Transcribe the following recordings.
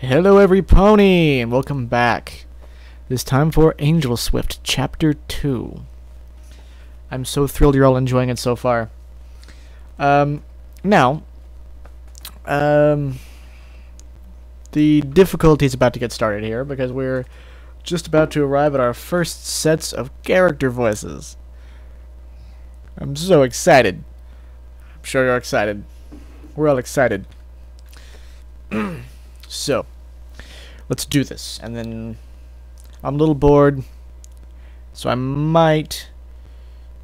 Hello every pony, and welcome back. This time for Angelswift Chapter 2. I'm so thrilled you're all enjoying it so far. Now, the difficulty is about to get started here because we're just about to arrive at our first sets of character voices. I'm so excited. I'm sure you're excited. We're all excited. So, let's do this. And then I'm a little bored, so I might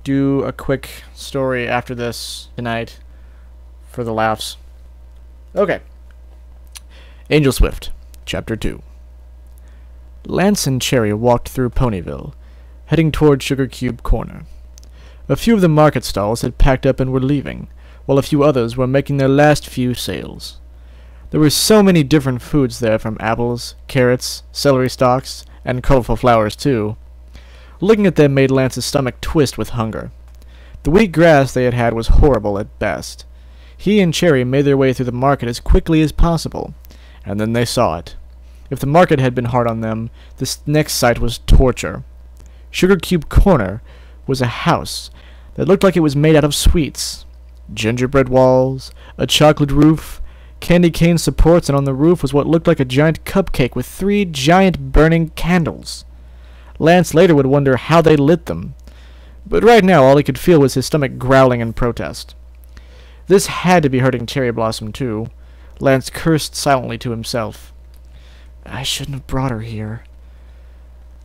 do a quick story after this tonight for the laughs. Okay. Angelswift, Chapter 2. Lance and Cherry walked through Ponyville, heading toward Sugar Cube Corner. A few of the market stalls had packed up and were leaving, while a few others were making their last few sales. There were so many different foods there, from apples, carrots, celery stalks, and colorful flowers too. Looking at them made Lance's stomach twist with hunger. The wheat grass they had had was horrible at best. He and Cherry made their way through the market as quickly as possible, and then they saw it. If the market had been hard on them, this next sight was torture. Sugar Cube Corner was a house that looked like it was made out of sweets. Gingerbread walls, a chocolate roof, candy cane supports, and on the roof was what looked like a giant cupcake with 3 giant burning candles. Lance later would wonder how they lit them, but right now all he could feel was his stomach growling in protest. This had to be hurting Cherry Blossom too. Lance cursed silently to himself. I shouldn't have brought her here.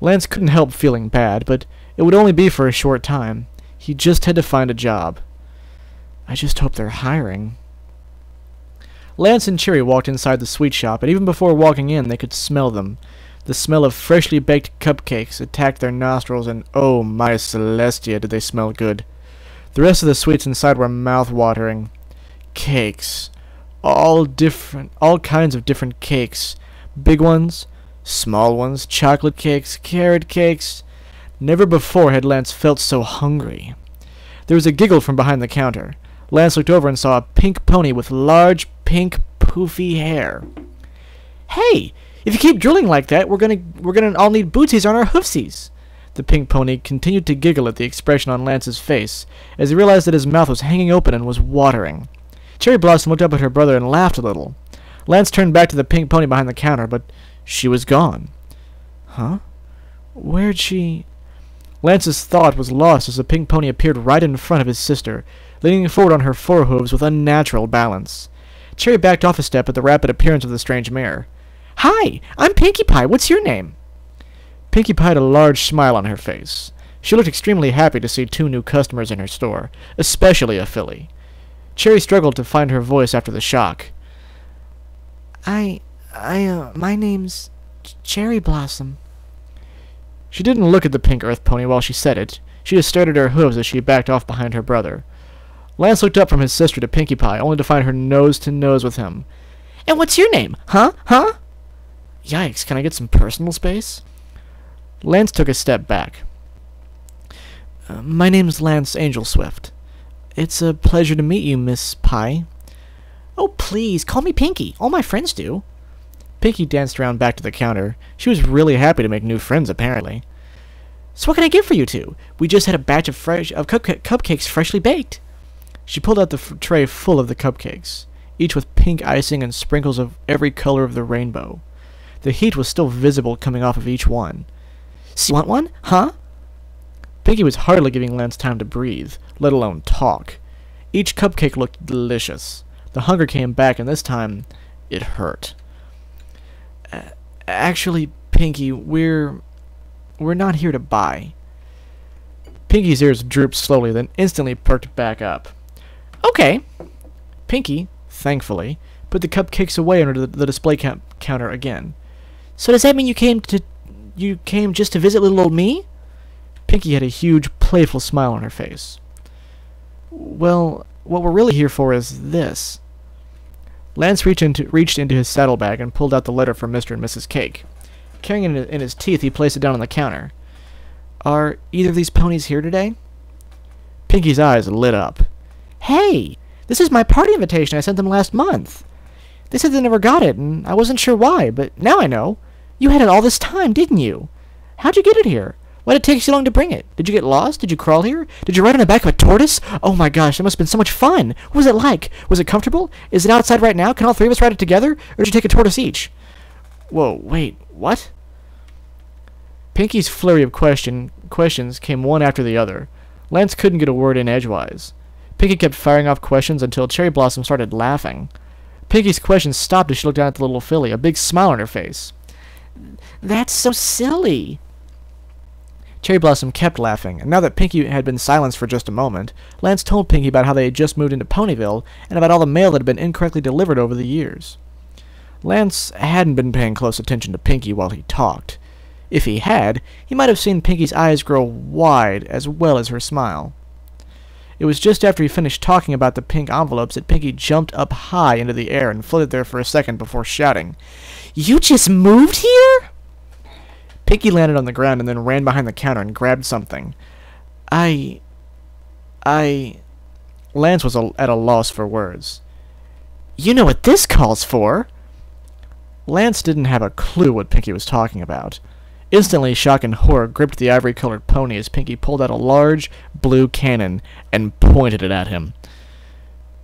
Lance couldn't help feeling bad, but it would only be for a short time. He just had to find a job. I just hope they're hiring. Lance and Cherry walked inside the sweet shop, and even before walking in, they could smell them. The smell of freshly baked cupcakes attacked their nostrils, and oh my Celestia, did they smell good. The rest of the sweets inside were mouth-watering. Cakes. All kinds of different cakes. Big ones, small ones, chocolate cakes, carrot cakes. Never before had Lance felt so hungry. There was a giggle from behind the counter. Lance looked over and saw a pink pony with large, pink, poofy hair. Hey, if you keep drilling like that, we're gonna all need bootsies on our hoofsies. The pink pony continued to giggle at the expression on Lance's face, as he realized that his mouth was hanging open and was watering. Cherry Blossom looked up at her brother and laughed a little. Lance turned back to the pink pony behind the counter, but she was gone. Huh? Where'd she... Lance's thought was lost as the pink pony appeared right in front of his sister, leaning forward on her forehooves with unnatural balance. Cherry backed off a step at the rapid appearance of the strange mare. Hi, I'm Pinkie Pie. What's your name? Pinkie Pie had a large smile on her face. She looked extremely happy to see 2 new customers in her store, especially a filly. Cherry struggled to find her voice after the shock. My name's Cherry Blossom. She didn't look at the pink earth pony while she said it. She just stared at her hooves as she backed off behind her brother. Lance looked up from his sister to Pinkie Pie, only to find her nose to nose with him. And what's your name? Huh? Yikes, can I get some personal space? Lance took a step back. My name's Lance Angelswift. It's a pleasure to meet you, Miss Pie. Oh, please, call me Pinkie. All my friends do. Pinkie danced around back to the counter. She was really happy to make new friends, apparently. So what can I get for you two? We just had a batch of cupcakes freshly baked. She pulled out the tray full of the cupcakes, each with pink icing and sprinkles of every color of the rainbow. The heat was still visible coming off of each one. So you want one? Huh? Pinkie was hardly giving Lance time to breathe, let alone talk. Each cupcake looked delicious. The hunger came back, and this time, it hurt. Actually, Pinkie, we're not here to buy. Pinkie's ears drooped slowly, then instantly perked back up. Okay. Pinkie, thankfully, put the cupcakes away under the display counter again. So does that mean you came just to visit little old me? Pinkie had a huge, playful smile on her face. Well, what we're really here for is this. Lance reached into his saddlebag and pulled out the letter from Mr. and Mrs. Cake. Carrying it in his teeth, he placed it down on the counter. Are either of these ponies here today? Pinkie's eyes lit up. Hey, this is my party invitation I sent them last month. They said they never got it, and I wasn't sure why, but now I know. You had it all this time, didn't you? How'd you get it here? Why did it take so long to bring it? Did you get lost? Did you crawl here? Did you ride on the back of a tortoise? Oh my gosh, that must have been so much fun. What was it like? Was it comfortable? Is it outside right now? Can all three of us ride it together? Or did you take a tortoise each? Whoa, wait, what? Pinky's flurry of questions came one after the other. Lance couldn't get a word in edgewise. Pinky kept firing off questions until Cherry Blossom started laughing. Pinky's questions stopped as she looked down at the little filly, a big smile on her face. That's so silly. Cherry Blossom kept laughing, and now that Pinky had been silenced for just a moment, Lance told Pinky about how they had just moved into Ponyville and about all the mail that had been incorrectly delivered over the years. Lance hadn't been paying close attention to Pinky while he talked. If he had, he might have seen Pinky's eyes grow wide as well as her smile. It was just after he finished talking about the pink envelopes that Pinky jumped up high into the air and floated there for a second before shouting, "You just moved here?" Pinky landed on the ground and then ran behind the counter and grabbed something. Lance was at a loss for words. "You know what this calls for?" Lance didn't have a clue what Pinky was talking about. Instantly, shock and horror gripped the ivory-colored pony as Pinky pulled out a large blue cannon and pointed it at him.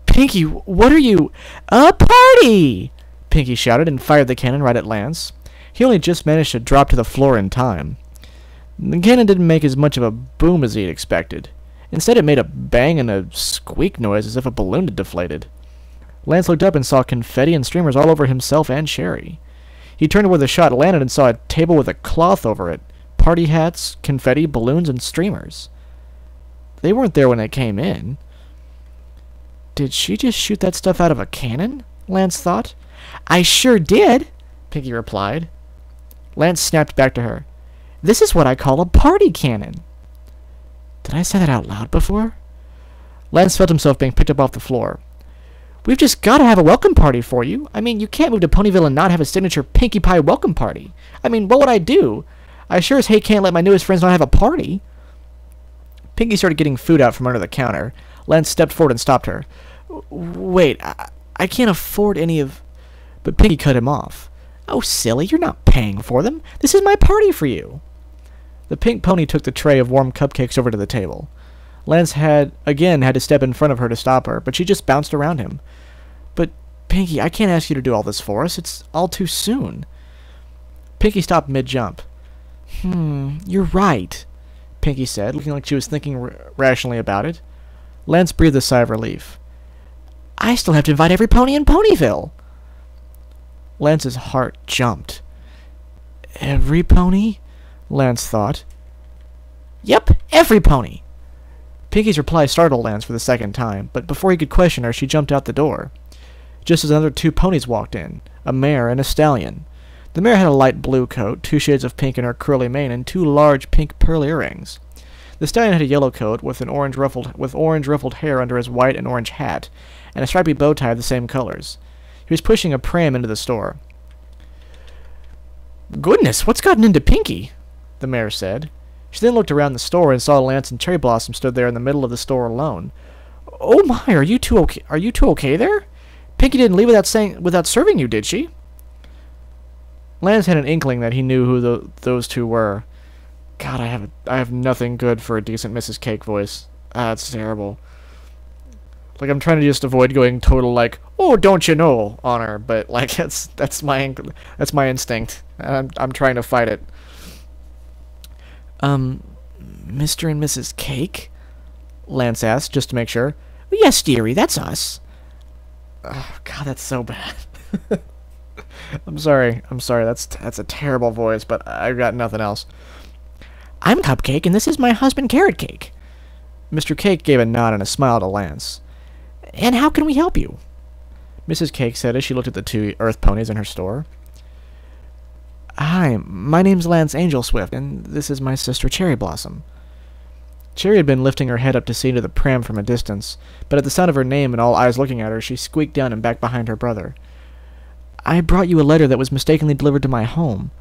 "Pinky, what are you—" "A party!" Pinky shouted and fired the cannon right at Lance. He only just managed to drop to the floor in time. The cannon didn't make as much of a boom as he had expected. Instead, it made a bang and a squeak noise as if a balloon had deflated. Lance looked up and saw confetti and streamers all over himself and Cherry. He turned to where the shot landed and saw a table with a cloth over it, party hats, confetti, balloons, and streamers. They weren't there when they came in. Did she just shoot that stuff out of a cannon? Lance thought. "I sure did," Pinky replied. Lance snapped back to her. "This is what I call a party cannon." Did I say that out loud before? Lance felt himself being picked up off the floor. "We've just got to have a welcome party for you. I mean, you can't move to Ponyville and not have a signature Pinkie Pie welcome party. I mean, what would I do? I sure as hate can't let my newest friends not have a party." Pinky started getting food out from under the counter. Lance stepped forward and stopped her. "Wait, I can't afford any of—" But Pinky cut him off. "Oh, silly, you're not paying for them. This is my party for you." The pink pony took the tray of warm cupcakes over to the table. Lance had to step in front of her to stop her, but she just bounced around him. "But, Pinky, I can't ask you to do all this for us. It's all too soon." Pinky stopped mid-jump. You're right," Pinky said, looking like she was thinking rationally about it. Lance breathed a sigh of relief. "I still have to invite every pony in Ponyville." Lance's heart jumped. "Every pony?" Lance thought. "Yep, every pony." Pinky's reply startled Lance for the second time, but before he could question her, she jumped out the door. Just as another two ponies walked in, a mare and a stallion. The mare had a light blue coat, 2 shades of pink in her curly mane, and 2 large pink pearl earrings. The stallion had a yellow coat with orange ruffled hair under his white and orange hat, and a stripy bow tie of the same colors. He was pushing a pram into the store. "Goodness, what's gotten into Pinky?" the mare said. She then looked around the store and saw Lance and Cherry Blossom stood there in the middle of the store alone. "Oh my, are you two okay? Are you two okay there? Pinky didn't leave without serving you, did she?" Lance had an inkling that he knew who those two were. God, I have nothing good for a decent Mrs. Cake voice. It's terrible. Like, I'm trying to just avoid going total like, "Oh, don't you know," on her, but like that's my instinct. I'm trying to fight it. Mr. and Mrs. Cake? Lance asked, just to make sure. "Yes, dearie, that's us." Oh, God, that's so bad. I'm sorry. That's a terrible voice, but I've got nothing else. "I'm Cupcake, and this is my husband, Carrot Cake." Mr. Cake gave a nod and a smile to Lance. "And how can we help you?" Mrs. Cake said as she looked at the 2 earth ponies in her store. "Hi, my name's Lance Angelswift, and this is my sister Cherry Blossom." Cherry had been lifting her head up to see into the pram from a distance, but at the sound of her name and all eyes looking at her, she squeaked down and back behind her brother. "I brought you a letter that was mistakenly delivered to my home,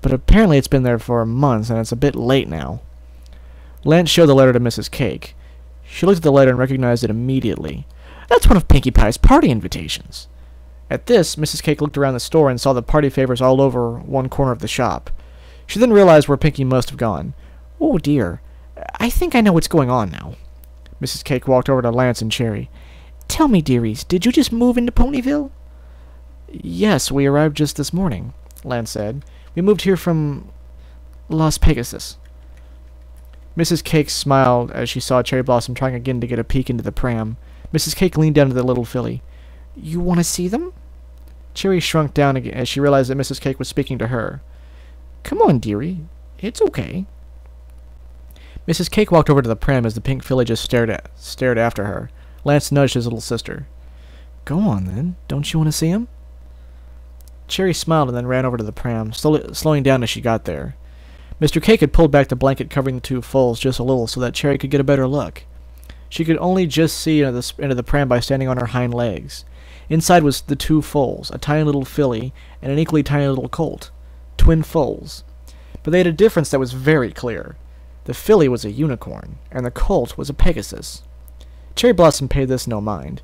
but apparently it's been there for months, and it's a bit late now." Lance showed the letter to Mrs. Cake. She looked at the letter and recognized it immediately. "That's one of Pinkie Pie's party invitations." At this, Mrs. Cake looked around the store and saw the party favors all over one corner of the shop. She then realized where Pinky must have gone. Oh dear, I think I know what's going on now. Mrs. Cake walked over to Lance and Cherry. Tell me, dearies, did you just move into Ponyville? Yes, we arrived just this morning, Lance said. We moved here from Las Pegasus. Mrs. Cake smiled as she saw Cherry Blossom trying again to get a peek into the pram. Mrs. Cake leaned down to the little filly. You want to see them? Cherry shrunk down again as she realized that Mrs. Cake was speaking to her. Come on, dearie. It's okay. Mrs. Cake walked over to the pram as the pink filly just stared after her. Lance nudged his little sister. Go on, then. Don't you want to see him? Cherry smiled and then ran over to the pram, slowing down as she got there. Mr. Cake had pulled back the blanket covering the two foals just a little so that Cherry could get a better look. She could only just see into the pram by standing on her hind legs. Inside was the two foals, a tiny little filly and an equally tiny little colt. Twin foals. But they had a difference that was very clear. The filly was a unicorn, and the colt was a Pegasus. Cherry Blossom paid this no mind.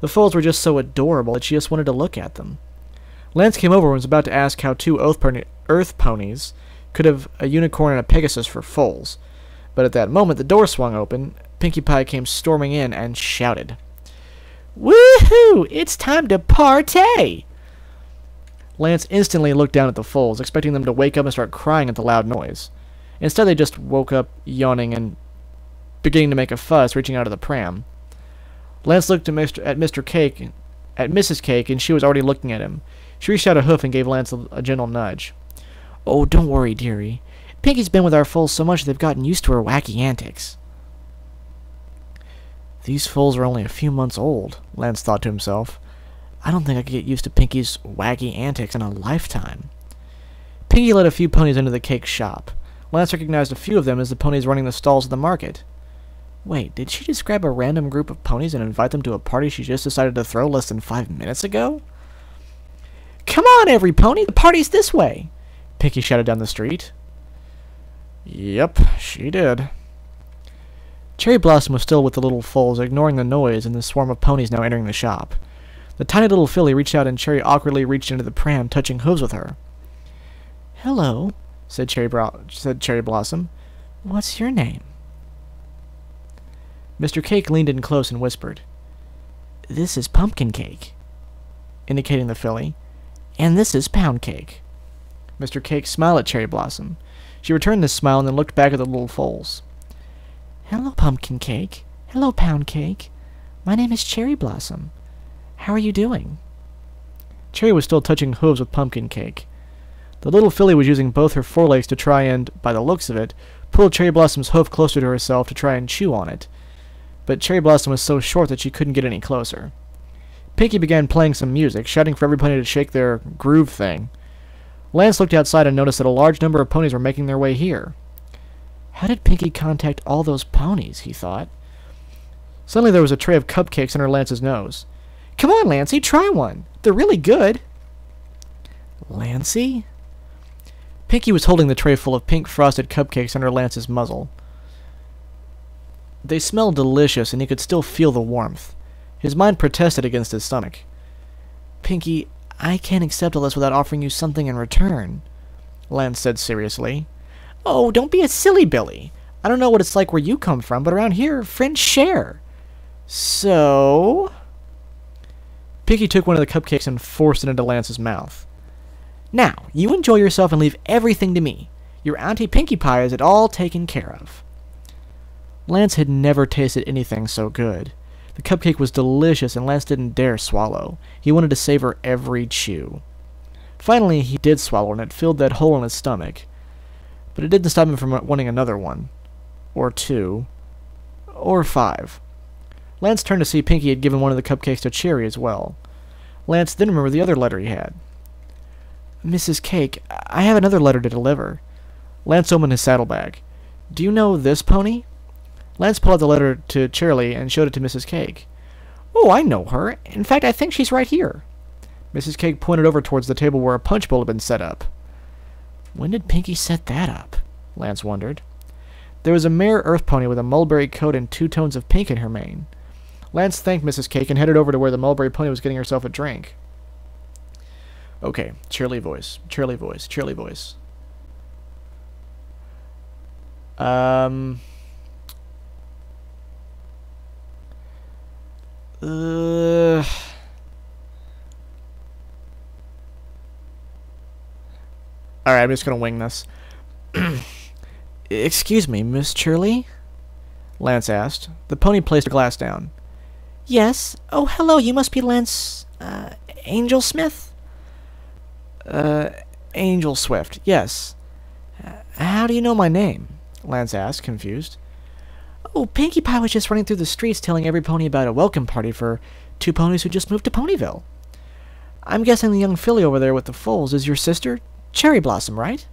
The foals were just so adorable that she just wanted to look at them. Lance came over and was about to ask how two earth ponies could have a unicorn and a Pegasus for foals. But at that moment, the door swung open, Pinkie Pie came storming in and shouted, Woohoo! It's time to party! Lance instantly looked down at the foals, expecting them to wake up and start crying at the loud noise. Instead, they just woke up, yawning and beginning to make a fuss, reaching out of the pram. Lance looked at Mrs. Cake, and she was already looking at him. She reached out a hoof and gave Lance a gentle nudge. Oh, don't worry, dearie. Pinkie's been with our foals so much they've gotten used to her wacky antics. These foals are only a few months old, Lance thought to himself. I don't think I could get used to Pinkie's wacky antics in a lifetime. Pinkie led a few ponies into the cake shop. Lance recognized a few of them as the ponies running the stalls at the market. Wait, did she just grab a random group of ponies and invite them to a party she just decided to throw less than 5 minutes ago? Come on, every pony! The party's this way! Pinkie shouted down the street. Yep, she did. Cherry Blossom was still with the little foals, ignoring the noise and the swarm of ponies now entering the shop. The tiny little filly reached out and Cherry awkwardly reached into the pram, touching hooves with her. Hello, said Cherry Blossom. What's your name? Mr. Cake leaned in close and whispered, This is Pumpkin Cake, indicating the filly, and this is Pound Cake. Mr. Cake smiled at Cherry Blossom. She returned this smile and then looked back at the little foals. Hello, Pumpkin Cake. Hello, Pound Cake. My name is Cherry Blossom. How are you doing? Cherry was still touching hooves with Pumpkin Cake. The little filly was using both her forelegs to try and, by the looks of it, pull Cherry Blossom's hoof closer to herself to try and chew on it. But Cherry Blossom was so short that she couldn't get any closer. Pinkie began playing some music, shouting for every pony to shake their groove thing. Lance looked outside and noticed that a large number of ponies were making their way here. How did Pinkie contact all those ponies, he thought. Suddenly there was a tray of cupcakes under Lance's nose. Come on, Lancey, try one. They're really good. Lancey? Pinkie was holding the tray full of pink frosted cupcakes under Lance's muzzle. They smelled delicious, and he could still feel the warmth. His mind protested against his stomach. Pinkie, I can't accept all this without offering you something in return, Lance said seriously. Oh, don't be a silly Billy. I don't know what it's like where you come from, but around here, friends share. So... Pinkie took one of the cupcakes and forced it into Lance's mouth. Now, you enjoy yourself and leave everything to me. Your Auntie Pinkie Pie has it all taken care of. Lance had never tasted anything so good. The cupcake was delicious and Lance didn't dare swallow. He wanted to savor every chew. Finally, he did swallow and it filled that hole in his stomach. But it didn't stop him from wanting another one. Or two. Or 5. Lance turned to see Pinkie had given one of the cupcakes to Cherry as well. Lance then remembered the other letter he had. Mrs. Cake, I have another letter to deliver. Lance opened his saddlebag. Do you know this pony? Lance pulled out the letter to Cherry and showed it to Mrs. Cake. Oh, I know her. In fact, I think she's right here. Mrs. Cake pointed over towards the table where a punch bowl had been set up. When did Pinkie set that up? Lance wondered. There was a mare earth pony with a mulberry coat and 2 tones of pink in her mane. Lance thanked Mrs. Cake and headed over to where the mulberry pony was getting herself a drink. Okay, cheerly voice, cheerly voice, cheerly voice. Um... Alright, I'm just gonna wing this. Excuse me, Miss Shirley? Lance asked. The pony placed her glass down. Yes? Oh, hello, you must be Lance... Angelsmith? Angelswift, yes. How do you know my name? Lance asked, confused. Oh, Pinkie Pie was just running through the streets telling every pony about a welcome party for 2 ponies who just moved to Ponyville. I'm guessing the young filly over there with the foals is your sister, Cherry Blossom, right?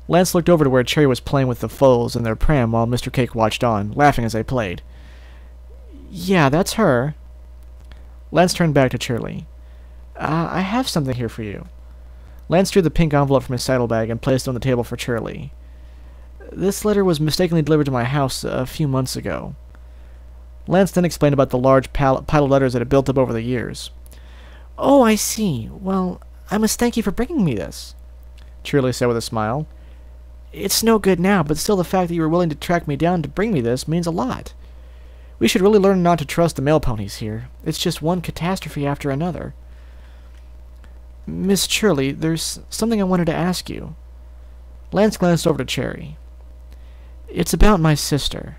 Lance looked over to where Cherry was playing with the foals in their pram while Mr. Cake watched on, laughing as they played. Yeah, that's her. Lance turned back to Cherry. I have something here for you. Lance drew the pink envelope from his saddlebag and placed it on the table for Cherry. This letter was mistakenly delivered to my house a few months ago. Lance then explained about the large pile of letters that had built up over the years. Oh, I see. Well, I must thank you for bringing me this, Cherry said with a smile. It's no good now, but still the fact that you were willing to track me down to bring me this means a lot. We should really learn not to trust the mail ponies here. It's just one catastrophe after another. Miss Cherry, there's something I wanted to ask you. Lance glanced over to Cherry. It's about my sister.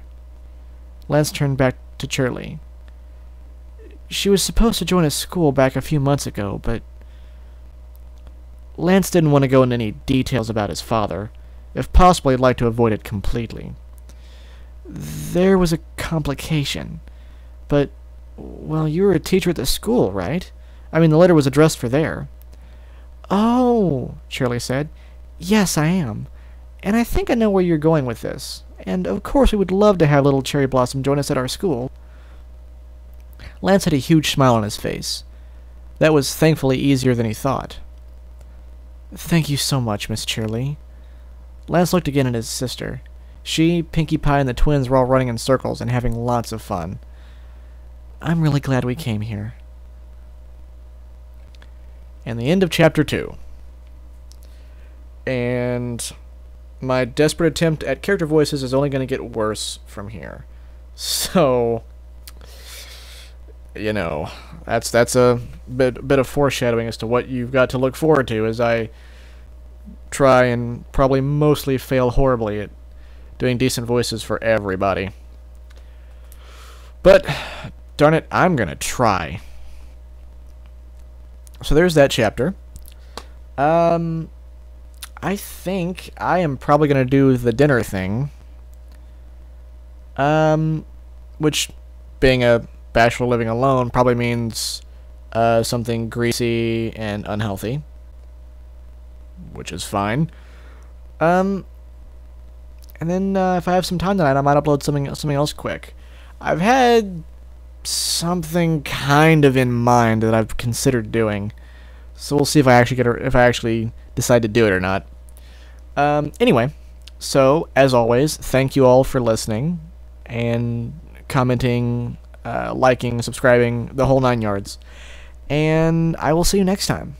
Lance turned back to Cherry. She was supposed to join a school back a few months ago, but... Lance didn't want to go into any details about his father. If possible, he'd like to avoid it completely. There was a complication. But, well, you were a teacher at the school, right? I mean, the letter was addressed for there. Oh, Cherry said. Yes, I am. And I think I know where you're going with this. And, of course, we would love to have little Cherry Blossom join us at our school. Lance had a huge smile on his face. That was thankfully easier than he thought. Thank you so much, Miss Cherry. Lance looked again at his sister. She, Pinkie Pie, and the twins were all running in circles and having lots of fun. I'm really glad we came here. And the end of Chapter 2. And my desperate attempt at character voices is only going to get worse from here. So, you know, that's a bit of foreshadowing as to what you've got to look forward to as I try and probably mostly fail horribly at doing decent voices for everybody. But, darn it, I'm going to try. So there's that chapter. I think I am probably going to do the dinner thing. Which, being a bachelor living alone, probably means something greasy and unhealthy. Which is fine. And then if I have some time tonight, I might upload something else quick. I've had something kind of in mind that I've considered doing, so we'll see if I actually decide to do it or not. Anyway, so as always, thank you all for listening and commenting, liking, subscribing, the whole 9 yards. And I will see you next time.